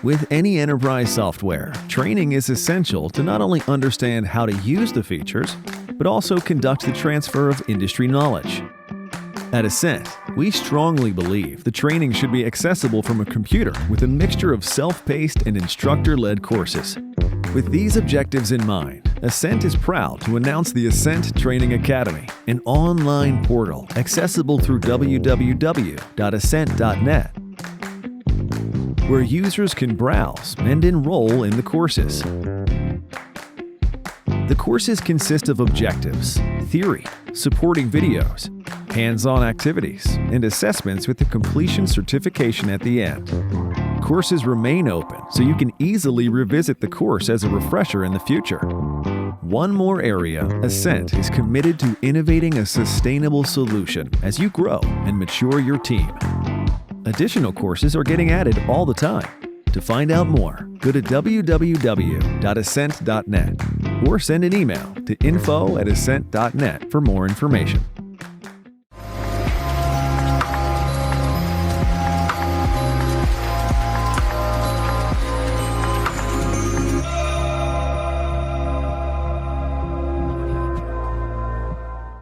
With any enterprise software, training is essential to not only understand how to use the features, but also conduct the transfer of industry knowledge. At AsInt, we strongly believe the training should be accessible from a computer with a mixture of self-paced and instructor-led courses. With these objectives in mind, AsInt is proud to announce the AsInt Training Academy, an online portal accessible through www.asint.net, where users can browse and enroll in the courses. The courses consist of objectives, theory, supporting videos, hands-on activities, and assessments with the completion certification at the end. Courses remain open, so you can easily revisit the course as a refresher in the future. One more area, AsInt is committed to innovating a sustainable solution as you grow and mature your team. Additional courses are getting added all the time. To find out more, go to www.asint.net or send an email to info@asint.net for more information.